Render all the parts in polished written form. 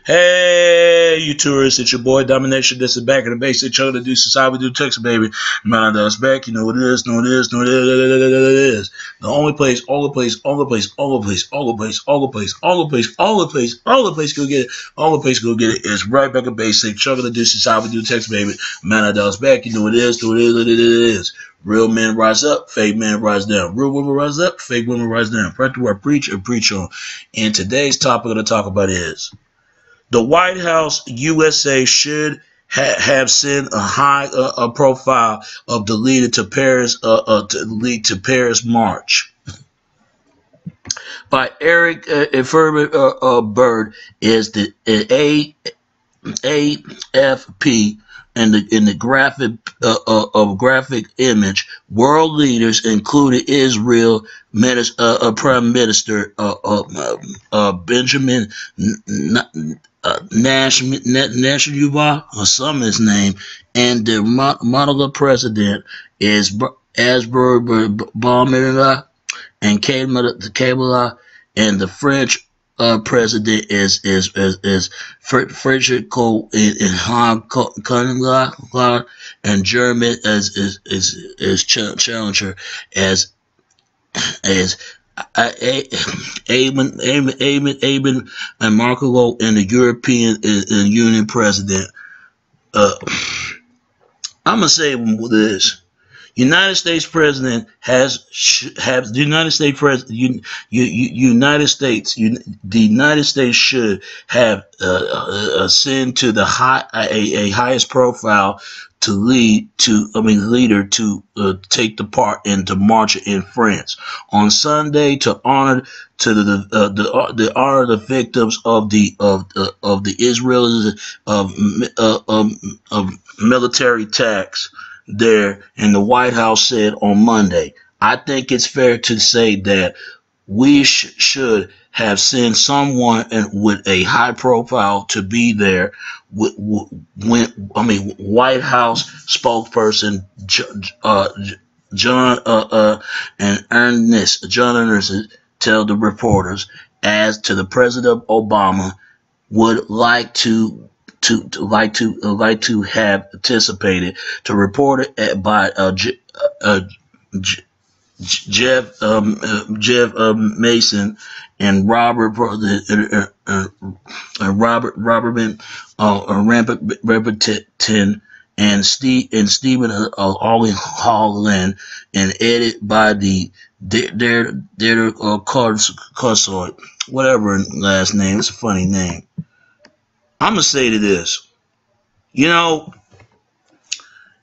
Hey, you tourists, it's your boy Domination. This is back in the basic show to do society do Texas, baby. Mind us back, you know what it is, know what it is, know what it is. The only place, all the place, all the place, all the place, all the place, all the place, all the place, all the place, all the place go get it, all the place go get it. It's right back in basic show to do society do Texas, baby. Mind us back, you know what it is, know what it is. Real men rise up, fake men rise down. Real women rise up, fake women rise down. Practice what I preach and preach on. And today's topic I'm going to talk about is the White House USA should have sent a high profile of the leader to Paris to lead to Paris March by Eric Bird is the AFP and in the graphic image. World leaders, including Israel Prime Minister Benjamin Netanyahu, or some of his name, and the model president is Asber and Kabila, and the French president is Frederick Kohl in Hong Kong, and German is challenger as Aben and Marco and the European Union president. I'm gonna say this: United States president the United States should have send to the highest profile to leader to take the part in the march in France on Sunday to honor the victims of the Israeli of military attacks there. And the White House said on Monday, I think it's fair to say that we should have sent someone with a high profile to be there. White House spokesperson John Ernest tell the reporters as to the President Obama would like to have anticipated to report it by Jeff Mason and Robert Ramberton and Stephen Holland, and edited by their consort, whatever last name. It's a funny name. I'm gonna say to this, you know,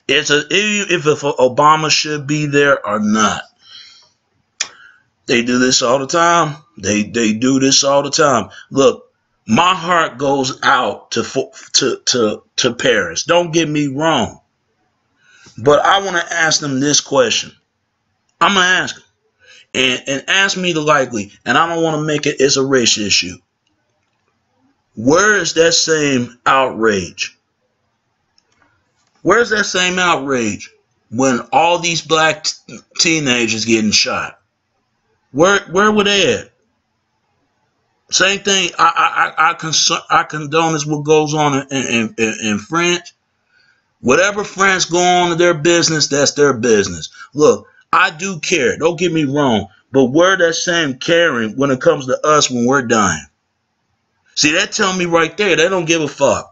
if Obama should be there or not. They do this all the time. They do this all the time. Look, my heart goes out to Paris. Don't get me wrong, but I want to ask them this question. I'm gonna ask them, and ask me the likely, and I don't want to make it as a race issue. Where is that same outrage? Where's that same outrage when all these black teenagers getting shot? Where were they at? Same thing. I condone this what goes on in France. Whatever France go on to their business, that's their business. Look, I do care. Don't get me wrong. But where that same caring when it comes to us when we're dying? See, that tell me right there, they don't give a fuck.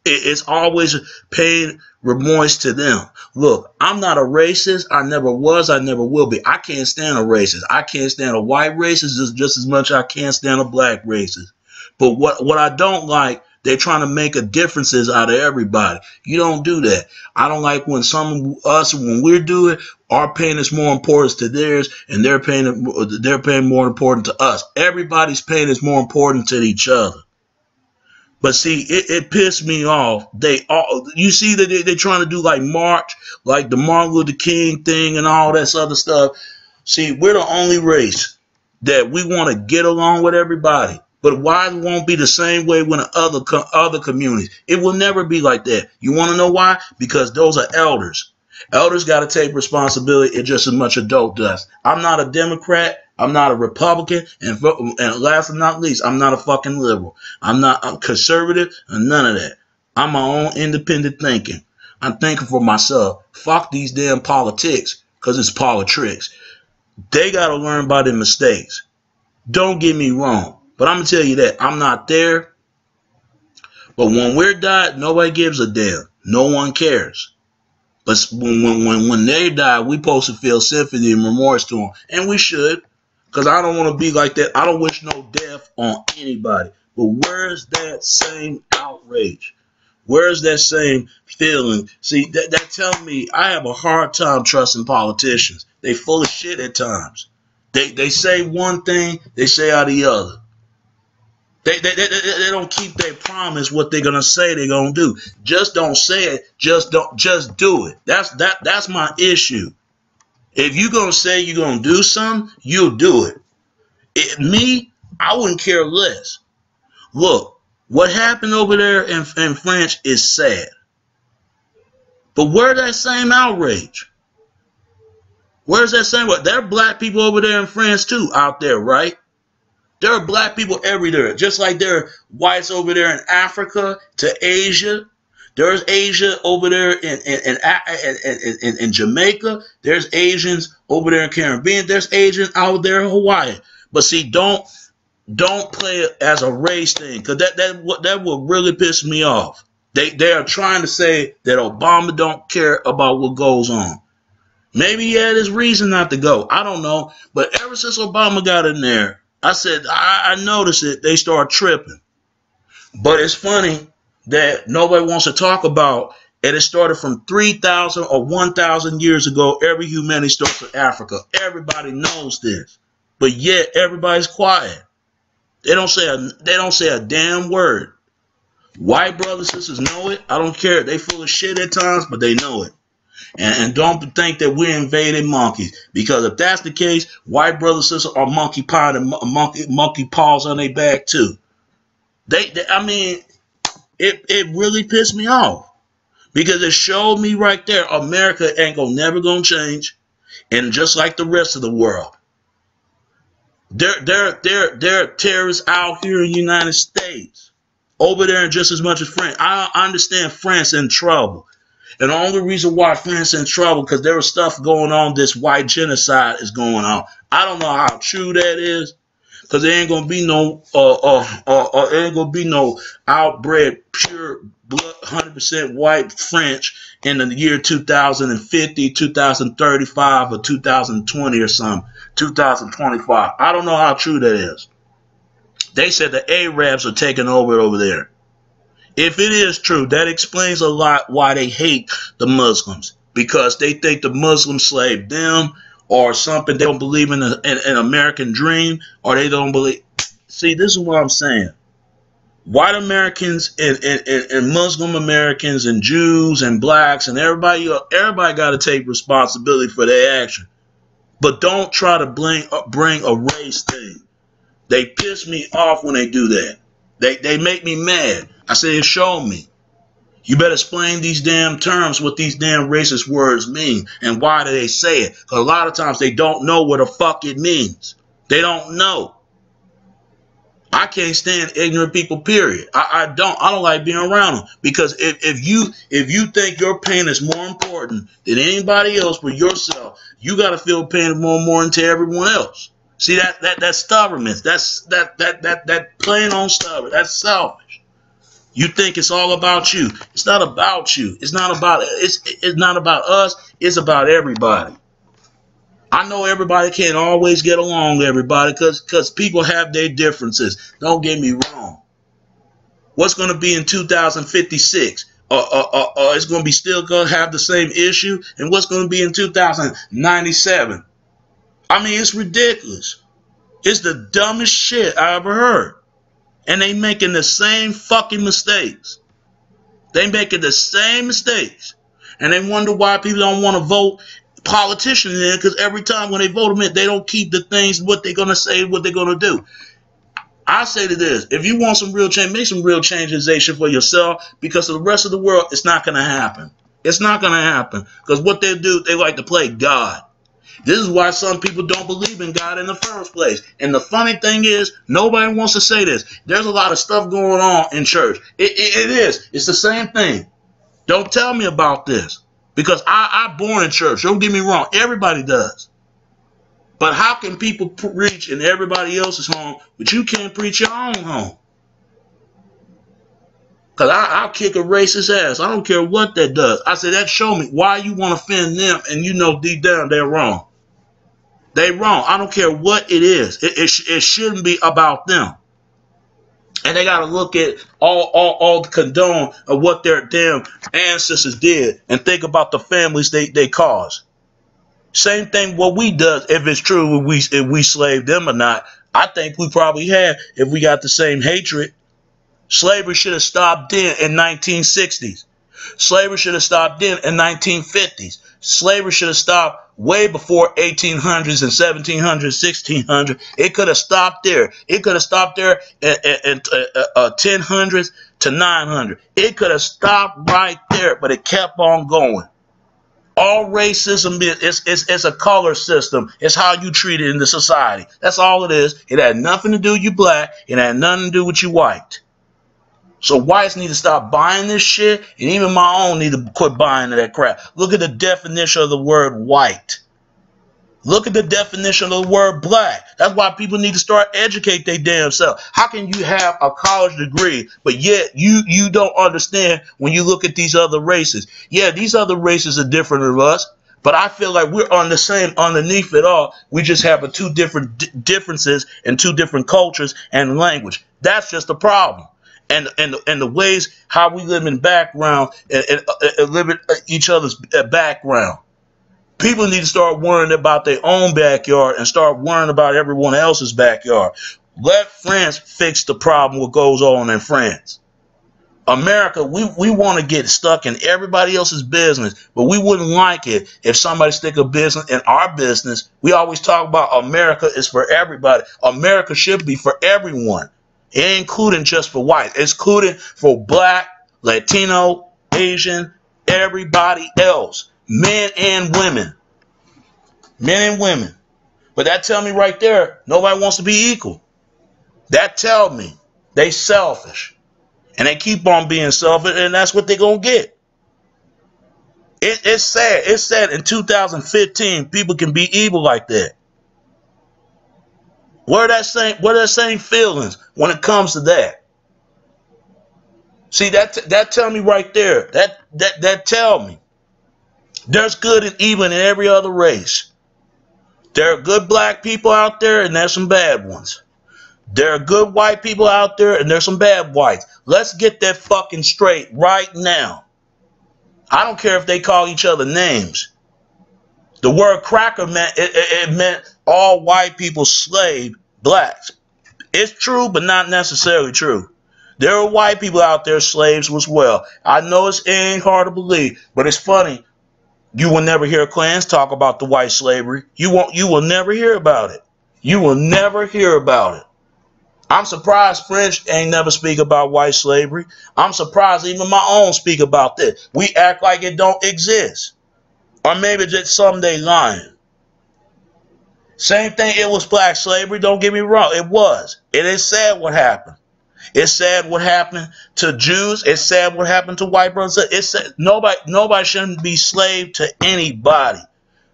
It's always paying remorse to them. Look, I'm not a racist. I never was. I never will be. I can't stand a racist. I can't stand a white racist just as much as I can't stand a black racist. But what I don't like, they're trying to make a differences out of everybody. You don't do that. I don't like when when we're doing, our pain is more important to theirs, and their pain more important to us. Everybody's pain is more important to each other. But see, it pissed me off. You see that they're trying to do like March, like the Martin Luther King thing and all that other stuff. See, we're the only race that we want to get along with everybody. But why it won't be the same way when other communities? It will never be like that. You want to know why? Because those are elders. Elders got to take responsibility just as much adult does. I'm not a Democrat. I'm not a Republican, and last but not least, I'm not a fucking liberal. I'm not a conservative, and none of that. I'm my own independent thinking. I'm thinking for myself. Fuck these damn politics, because it's politics. They got to learn by their mistakes. Don't get me wrong, but I'm going to tell you that I'm not there. But when we're died, nobody gives a damn. No one cares. But when they die, we supposed to feel sympathy and remorse to them. And we should. Because I don't want to be like that. I don't wish no death on anybody. But where's that same outrage? Where's that same feeling? See, that tells me I have a hard time trusting politicians. They full of shit at times. They say one thing, they say out the other. They don't keep their promise what they're gonna say they're gonna do. Just don't say it. Just do it. That's my issue. If you're gonna say you're gonna do something, you'll do it. Me, I wouldn't care less. Look, what happened over there in France is sad. But where's that same outrage? Where's that same? There are black people over there in France too, out there, right? There are black people everywhere, just like there are whites over there in Africa to Asia. There's Asia over there in Jamaica. There's Asians over there in Caribbean. There's Asians out there in Hawaii. But see, don't play it as a race thing, because that will really piss me off. They are trying to say that Obama don't care about what goes on. Maybe he had his reason not to go. I don't know. But ever since Obama got in there, I said, I noticed it. They start tripping. But it's funny that nobody wants to talk about, and it started from 3,000 or 1,000 years ago. Every humanity starts in Africa. Everybody knows this. But yet everybody's quiet. They don't say a damn word. White brothers and sisters know it. I don't care. They full of shit at times, but they know it. And don't think that we're invading monkeys, because if that's the case, white brothers and sisters are monkey pie and monkey paws on their back too. I mean, it really pissed me off, because it showed me right there, America ain't never gonna change, and just like the rest of the world, there are terrorists out here in the United States, over there, just as much as France. I understand France in trouble. And the only reason why France in trouble, because there was stuff going on, this white genocide is going on. I don't know how true that is, because there ain't gonna be no ain't gonna be no outbred, pure blood, 100% white French in the year 2050, 2035, or 2020 or something, 2025. I don't know how true that is. They said the Arabs are taking over there. If it is true, that explains a lot why they hate the Muslims, because they think the Muslims slaved them or something. They don't believe in an American dream, or they don't believe. See, this is what I'm saying. White Americans and Muslim Americans and Jews and blacks and everybody got to take responsibility for their action. But don't try to bring a race thing. They piss me off when they do that. They make me mad. I say, show me. You better explain these damn terms, what these damn racist words mean, and why do they say it. Because a lot of times they don't know what the fuck it means. They don't know. I can't stand ignorant people, period. I don't like being around them. Because if you think your pain is more important than anybody else but yourself, you got to feel pain more important to everyone else. See, that stubbornness, that plain on stubborn, that's selfish. You think it's all about you. It's not about you. It's not about us. It's about everybody. I know everybody can't always get along with everybody, because people have their differences. Don't get me wrong. What's going to be in 2056? It's going to be still going to have the same issue. And what's going to be in 2097? I mean, it's ridiculous. It's the dumbest shit I ever heard. And they making the same fucking mistakes. They making the same mistakes. And they wonder why people don't want to vote politicians in, because every time when they vote them in, they don't keep the things, what they're going to say, what they're going to do. I say to this, if you want some real change, make some real changeization for yourself, because for the rest of the world, it's not going to happen. It's not going to happen. Because what they do, they like to play God. This is why some people don't believe in God in the first place. And the funny thing is, nobody wants to say this. There's a lot of stuff going on in church. It is. It's the same thing. Don't tell me about this. Because I'm born in church. Don't get me wrong. Everybody does. But how can people preach in everybody else's home, but you can't preach your own home? Because I'll kick a racist ass. I don't care what that does. I said, that show me why you want to offend them, and you know deep down they're wrong. They're wrong. I don't care what it is. It shouldn't be about them. And they got to look at all the condone of what their damn ancestors did and think about the families they caused. Same thing what we does, if it's true, if we slaved them or not. I think we probably have if we got the same hatred. Slavery should have stopped then in 1960s. Slavery should have stopped then in 1950s. Slavery should have stopped way before 1800s and 1700s, 1600s. It could have stopped there. It could have stopped there in 1000s to 900. It could have stopped right there, but it kept on going. All racism is a color system. It's how you treat it in the society. That's all it is. It had nothing to do with you black. It had nothing to do with you white. So whites need to stop buying this shit, and even my own need to quit buying that crap. Look at the definition of the word white. Look at the definition of the word black. That's why people need to start educate their damn self. How can you have a college degree, but yet you don't understand when you look at these other races? Yeah, these other races are different than us, but I feel like we're on the same underneath it all. We just have two different differences and two different cultures and language. That's just the problem. And the ways how we live in background and live in each other's background. People need to start worrying about their own backyard and start worrying about everyone else's backyard. Let France fix the problem what goes on in France. America, we want to get stuck in everybody else's business, but we wouldn't like it if somebody stick a business in our business. We always talk about America is for everybody. America should be for everyone. It ain't including just for white. It's including for black, Latino, Asian, everybody else. Men and women. Men and women. But that tell me right there, nobody wants to be equal. That tell me they selfish. And they keep on being selfish, and that's what they're going to get. It's sad. It's sad in 2015 people can be evil like that. Where that same feelings when it comes to that? See, that tell me right there. That tell me. There's good and evil in every other race. There are good black people out there, and there's some bad ones. There are good white people out there, and there's some bad whites. Let's get that fucking straight right now. I don't care if they call each other names. The word cracker meant it meant all white people slave blacks. It's true, but not necessarily true. There are white people out there slaves as well. I know it ain't hard to believe, but it's funny. You will never hear Klans talk about the white slavery. You will never hear about it. You will never hear about it. I'm surprised French ain't never speak about white slavery. I'm surprised even my own speak about this. We act like it don't exist. Or maybe just someday lying. Same thing, it was black slavery, don't get me wrong, it was. It is sad what happened. It's sad what happened to Jews. It's sad what happened to white brothers. It's sad. Nobody shouldn't be slave to anybody.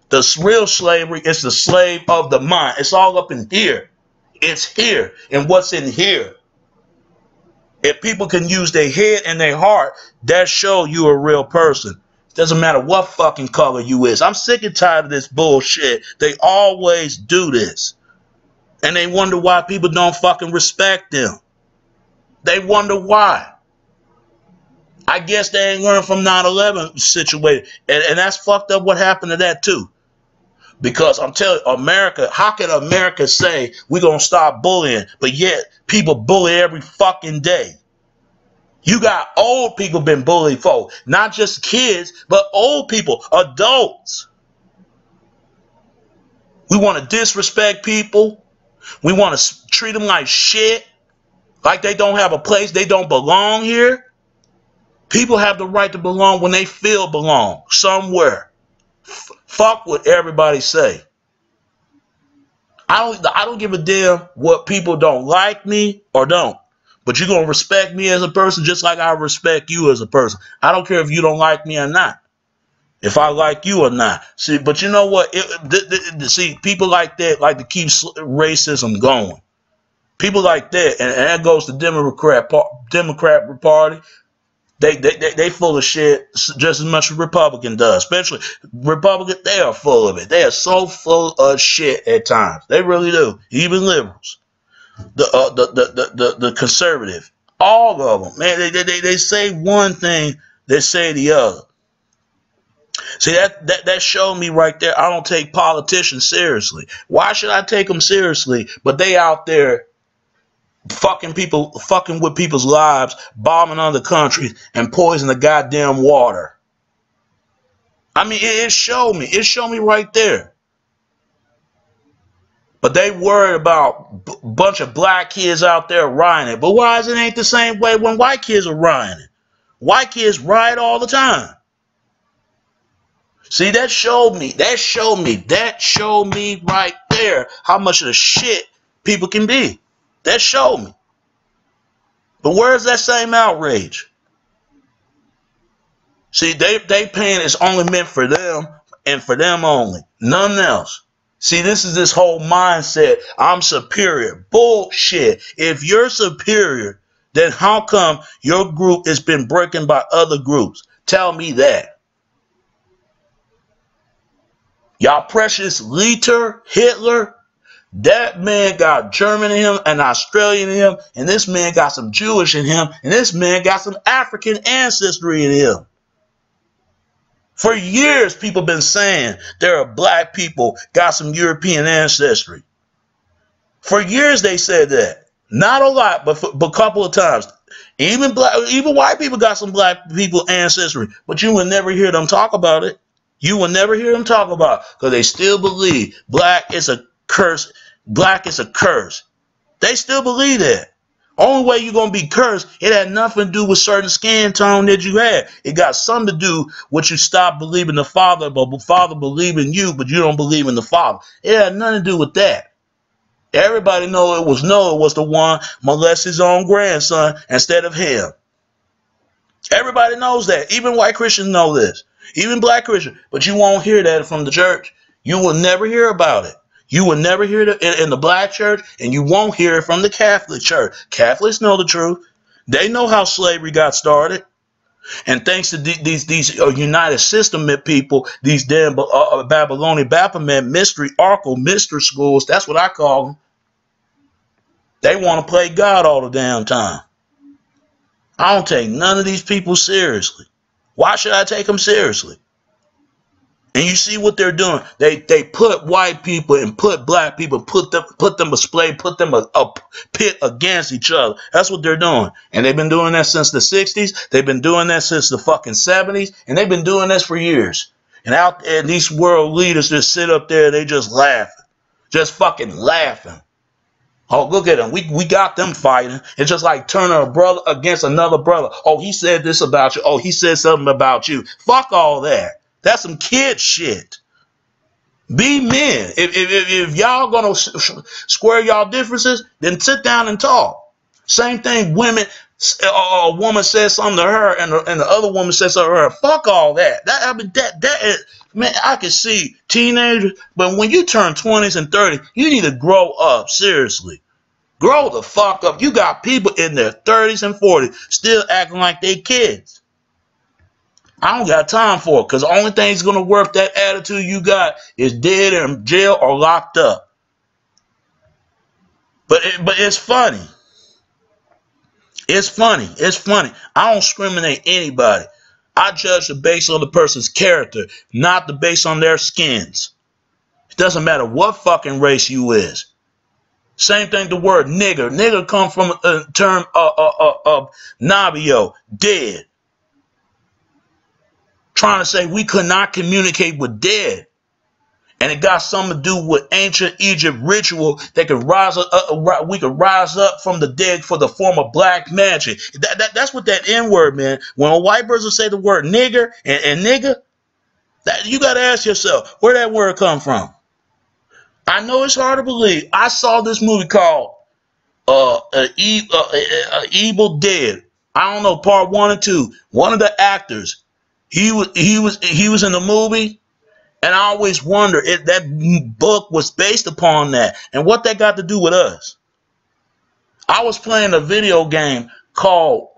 The real slavery is the slave of the mind. It's all up in here. It's here. And what's in here? If people can use their head and their heart, that show you a real person. Doesn't matter what fucking color you is. I'm sick and tired of this bullshit. They always do this. And they wonder why people don't fucking respect them. They wonder why. I guess they ain't learned from 9/11 situation. And that's fucked up what happened to that too. Because I'm telling you, America, how can America say we're going to stop bullying, but yet people bully every fucking day? You got old people been bullied for, not just kids, but old people, adults. We want to disrespect people. We want to treat them like shit, like they don't have a place, they don't belong here. People have the right to belong when they feel belong somewhere. Fuck what everybody say. I don't give a damn what people don't like me or don't. But you're going to respect me as a person just like I respect you as a person. I don't care if you don't like me or not. If I like you or not. See, but you know what? See, people like that like to keep racism going. People like that, and that goes to Democrat Party. They full of shit just as much as Republican does. Especially Republican, they are full of it. They are so full of shit at times. They really do. Even liberals, the conservative, all of them, man. They say one thing, they say the other. See, that showed me right there. I don't take politicians seriously. Why should I take them seriously? But they out there fucking with people's lives, bombing other countries, and poisoning the goddamn water. I mean, it showed me. It showed me right there. But they worried about a bunch of black kids out there rioting. But why is it ain't the same way when white kids are rioting? White kids riot all the time. See, that showed me right there how much of the shit people can be. That showed me. But where's that same outrage? See, they paying is only meant for them and for them only. None else. See, this is this whole mindset. I'm superior. Bullshit. If you're superior, then how come your group has been broken by other groups? Tell me that. Y'all precious Hitler, that man got German in him and Australian in him, and this man got some Jewish in him, and this man got some African ancestry in him. For years, people been saying there are black people got some European ancestry. For years, they said that. Not a lot, but a couple of times. Even white people got some black people ancestry, but you will never hear them talk about it. You will never hear them talk about it because they still believe black is a curse. Black is a curse. They still believe that. Only way you're going to be cursed, it had nothing to do with certain skin tone that you had. It got something to do with you stop believing the Father, but the Father believe in you, but you don't believe in the Father. It had nothing to do with that. Everybody know it was Noah was the one molest his own grandson instead of him. Everybody knows that. Even white Christians know this. Even black Christians. But you won't hear that from the church. You will never hear about it. You will never hear it in the black church, and you won't hear it from the Catholic church. Catholics know the truth. They know how slavery got started. And thanks to these United System people, these damn Babylonian Baphomet mystery schools, that's what I call them. They want to play God all the damn time. I don't take none of these people seriously. Why should I take them seriously? And you see what they're doing. They put white people and put black people, put them a pit against each other. That's what they're doing. And they've been doing that since the 60s. They've been doing that since the fucking 70s. And they've been doing this for years. And these world leaders just sit up there, they just laughing. Just fucking laughing. Oh, look at them. We got them fighting. It's just like turning a brother against another brother. Oh, he said this about you. Oh, he said something about you. Fuck all that. That's some kid shit. Be men. If y'all gonna square y'all differences, then sit down and talk. Same thing. Women. A woman says something to her, and the other woman says something to her. Fuck all that. Man, I can see teenagers, but when you turn 20s and 30s, you need to grow up. Seriously. Grow the fuck up. You got people in their 30s and 40s still acting like they kids. I don't got time for it, because the only thing that's going to work that attitude you got is dead in jail or locked up. But it's funny. It's funny. It's funny. I don't discriminate anybody. I judge the based on the person's character, not the based on their skins. It doesn't matter what fucking race you is. Same thing, the word nigger. Nigger come from a term of Nabio, dead. Trying to say we could not communicate with dead. And it got something to do with ancient Egypt ritual that could rise up, we could rise up from the dead for the form of black magic. That's what that N-word, man. When a white person say the word nigger and nigga, you got to ask yourself, where that word come from? I know it's hard to believe. I saw this movie called Evil Dead. I don't know, part 1 or 2. One of the actors, he was in the movie, and I always wonder if that book was based upon that and what that got to do with us. I was playing a video game called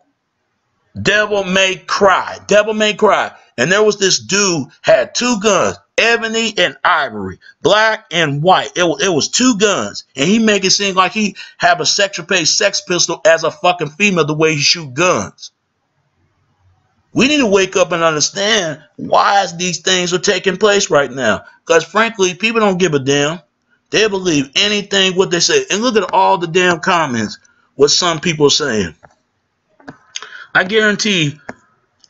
Devil May Cry. Devil May Cry. And there was this dude had 2 guns, ebony and ivory, black and white. It was 2 guns. And he make it seem like he have a sexual-based sex pistol as a fucking female the way he shoot guns. We need to wake up and understand why these things are taking place right now. Because frankly, people don't give a damn. They believe anything what they say. And look at all the damn comments what some people are saying. I guarantee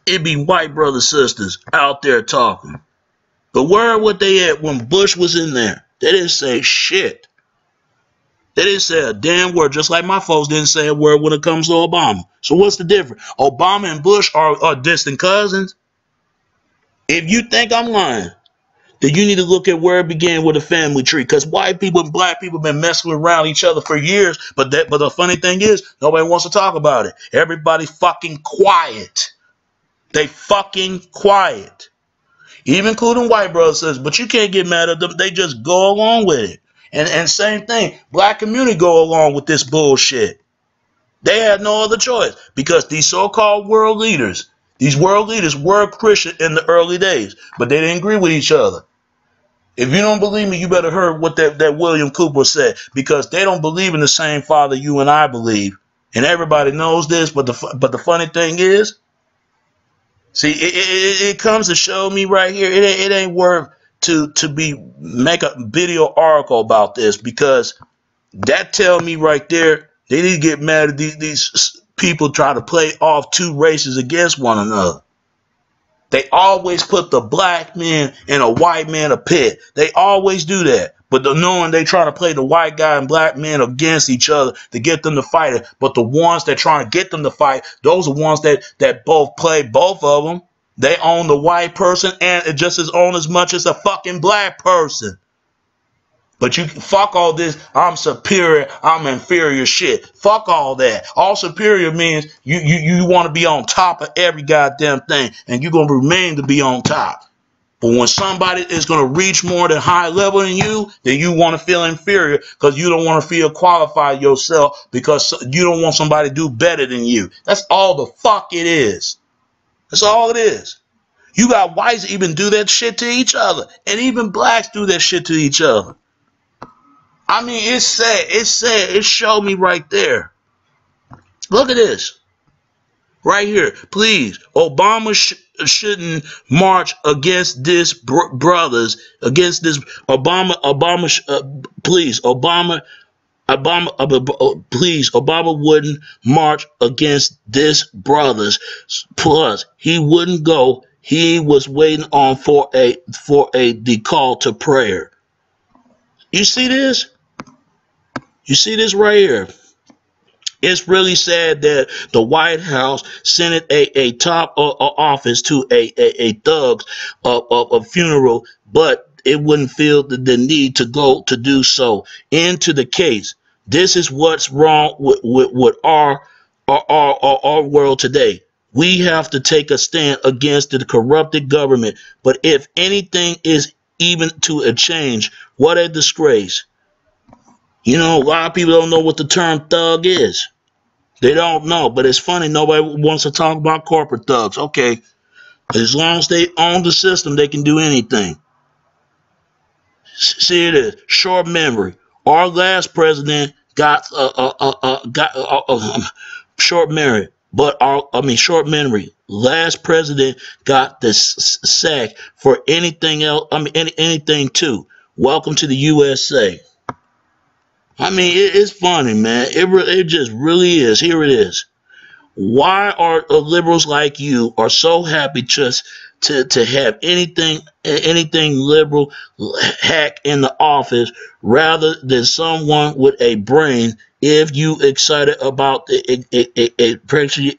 it be white brothers, sisters out there talking. But where were they at when Bush was in there? They didn't say shit. They didn't say a damn word, just like my folks didn't say a word when it comes to Obama. So what's the difference? Obama and Bush are distant cousins. If you think I'm lying, then you need to look at where it began with a family tree. Because white people and black people have been messing around each other for years. But the funny thing is, nobody wants to talk about it. Everybody fucking quiet. They fucking quiet. Even including white brothers says, but you can't get mad at them. They just go along with it. And same thing, black community go along with this bullshit. They had no other choice because these so-called world leaders, these world leaders were Christian in the early days, but they didn't agree with each other. If you don't believe me, you better hear what that William Cooper said, because they don't believe in the same Father you and I believe. And everybody knows this, but the funny thing is, see, it comes to show me right here, it ain't worth to make a video article about this, because that tell me right there they need to get mad at these people try to play off 2 races against one another. They always put the black man and a white man a pit. They always do that. But knowing they try to play the white guy and black man against each other to get them to fight it. But the ones that trying to get them to fight, those are ones that both play both of them. They own the white person and just as own as much as a fucking black person. But you fuck all this, I'm superior, I'm inferior shit. Fuck all that. All superior means you want to be on top of every goddamn thing, and you're going to remain to be on top. But when somebody is going to reach more than high level than you, then you want to feel inferior because you don't want to feel qualified yourself because you don't want somebody to do better than you. That's all the fuck it is. That's all it is. You got whites that even do that shit to each other, and even blacks do that shit to each other. I mean, it's sad. It's sad. It showed me right there. Look at this. Right here. Please, Obama shouldn't march against this brothers. Against this please, please, Obama wouldn't march against this brothers. Plus, he wouldn't go. He was waiting on for the call to prayer. You see this? You see this right here? It's really sad that the White House sent a top office to a thug's a funeral, but it wouldn't feel the need to go to do so. Into the case. This is what's wrong with our world today. We have to take a stand against the corrupted government. But if anything is even to a change, what a disgrace. You know, a lot of people don't know what the term thug is. They don't know, but it's funny. Nobody wants to talk about corporate thugs. Okay, as long as they own the system, they can do anything. See it is short memory. Our last president got short memory, short memory. Last president got the sack for anything else. Anything too. Welcome to the USA. I mean, it's funny, man. It just really is. Here it is. Why are liberals like you are so happy just to have anything liberal hack in the office rather than someone with a brain? If you excited about the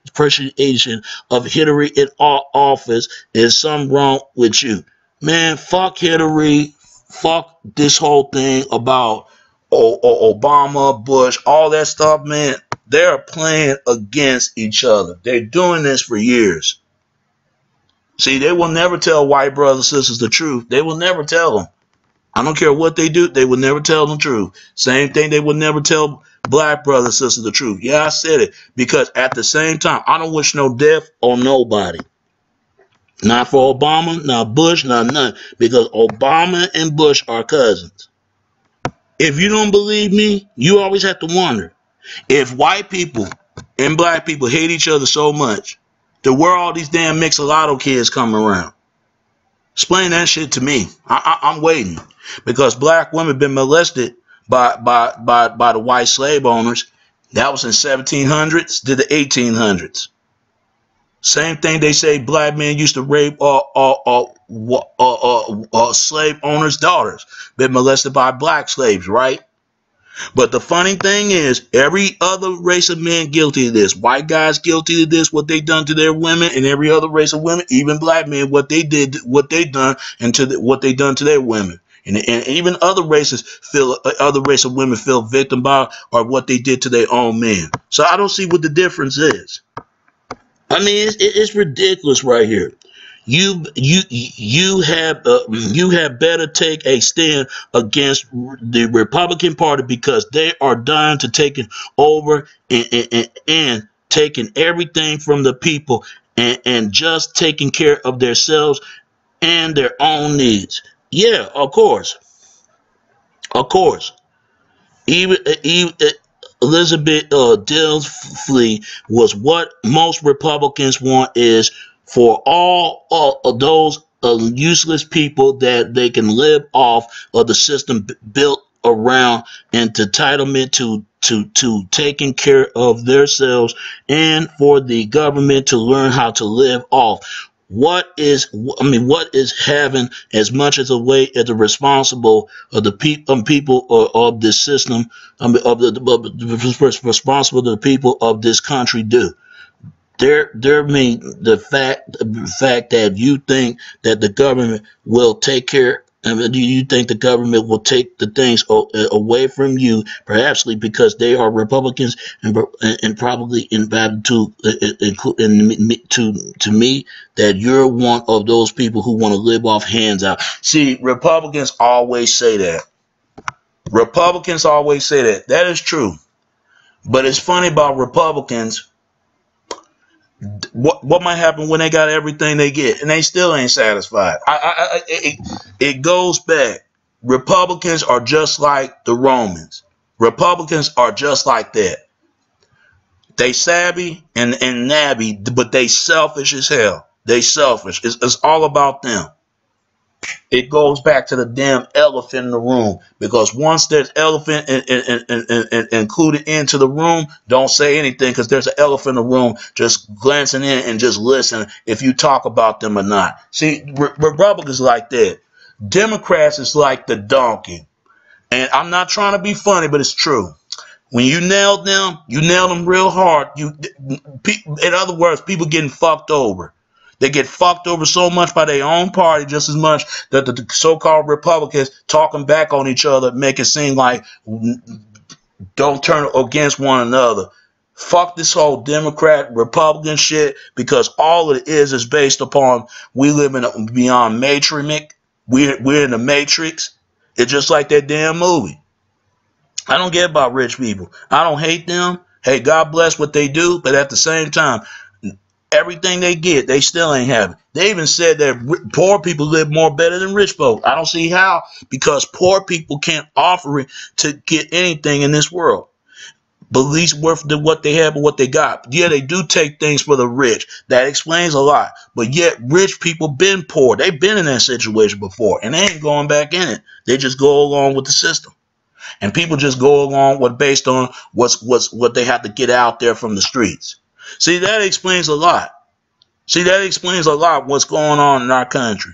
appreciation of Hillary in office, is something wrong with you, man? Fuck Hillary. Fuck this whole thing about Obama, Bush, all that stuff, man. They're playing against each other. They're doing this for years. See, they will never tell white brothers and sisters the truth. They will never tell them. I don't care what they do. They will never tell them the truth. Same thing. They will never tell black brothers and sisters the truth. Yeah, I said it. Because at the same time, I don't wish no death on nobody. Not for Obama, not Bush, not none. Because Obama and Bush are cousins. If you don't believe me, you always have to wonder. If white people and black people hate each other so much, then where all these damn Mixolado kids come around? Explain that shit to me. I'm waiting. Because black women been molested by the white slave owners. That was in 1700s to the 1800s. Same thing they say black men used to rape slave owners' daughters. Been molested by black slaves, right? But the funny thing is, every other race of men guilty of this. White guys guilty of this, what they done to their women, and every other race of women, even black men, what they did, what they done, and what they done to their women. And even other races other race of women feel victim by or what they did to their own men. So I don't see what the difference is. I mean, it's ridiculous right here. You have better take a stand against the Republican Party because they are dying to taking over and taking everything from the people and just taking care of themselves and their own needs. Yeah, of course. Even Elizabeth Dillsley was what most Republicans want is for all of those useless people that they can live off of the system built around entitlement to taking care of themselves and for the government to learn how to live off. What is having as much as a way as the responsible of the people of this system, responsible to the people of this country do? The fact that you think that the government will take care. Do you think the government will take the things away from you, perhaps because they are Republicans and probably invited to me that you're one of those people who want to live off hands out? See, Republicans always say that. Republicans always say that. That is true. But it's funny about Republicans. What might happen when they got everything they get and they still ain't satisfied? It goes back. Republicans are just like the Romans. Republicans are just like that. They savvy and nabby, but they selfish as hell. They selfish. It's all about them. It goes back to the damn elephant in the room, because once there's elephant included into the room, don't say anything because there's an elephant in the room just glancing in and just listening if you talk about them or not. See, Republicans like that. Democrats is like the donkey. And I'm not trying to be funny, but it's true. When you nail them real hard. In other words, people getting fucked over. They get fucked over so much by their own party, just as much that the so-called Republicans talking back on each other make it seem like don't turn against one another. Fuck this whole Democrat Republican shit, because all it is based upon we live in beyond matrix. We're in the matrix. It's just like that damn movie. I don't get about rich people. I don't hate them. Hey, God bless what they do, but at the same time, everything they get, they still ain't having. They even said that poor people live more better than rich folks. I don't see how, because poor people can't offer it to get anything in this world, but at least worth what they have and what they got. Yeah, they do take things for the rich. That explains a lot. But yet, rich people been poor. They've been in that situation before, and they ain't going back in it. They just go along with the system. And people just go along based on what they have to get out there from the streets. See, that explains a lot. What's going on in our country.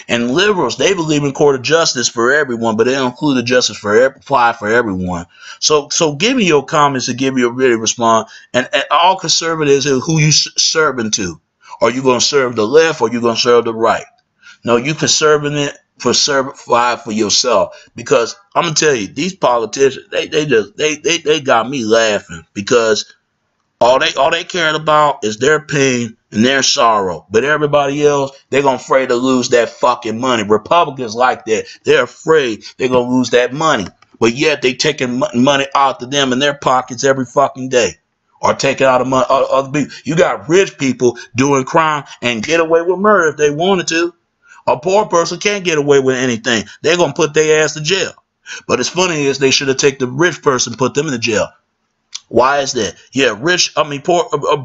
And liberals, they believe in court of justice for everyone, but they don't include the justice apply for everyone. So give me your comments and give me a really respond. And all conservatives, who you serving to? Are you going to serve the left or are you going to serve the right? No, you conservative survive for yourself. Because I'm gonna tell you, these politicians, they got me laughing, because all they cared about is their pain and their sorrow. But everybody else, they're gonna afraid to lose that fucking money. Republicans like that. They're afraid they're gonna lose that money. But yet they taking money out to them in their pockets every fucking day. Or taking out of money other people. You got rich people doing crime and get away with murder if they wanted to. A poor person can't get away with anything. They're gonna put their ass to jail. But it's funny is they should have taken the rich person and put them in the jail. Why is that? Yeah,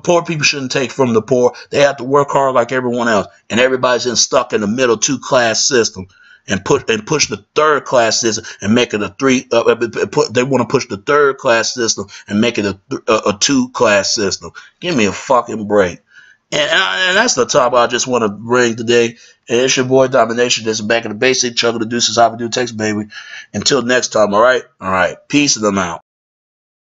poor people shouldn't take from the poor. They have to work hard like everyone else, and everybody's stuck in the middle two-class system, and push the third-class system and make it a three. They want to push the third-class system and make it a two-class system. Give me a fucking break. And that's the topic I just want to bring today. And it's your boy Domination. This is Back in the Basic. Chugga the Deuces. How we do text, baby. Until next time. All right. Peace and I'm out.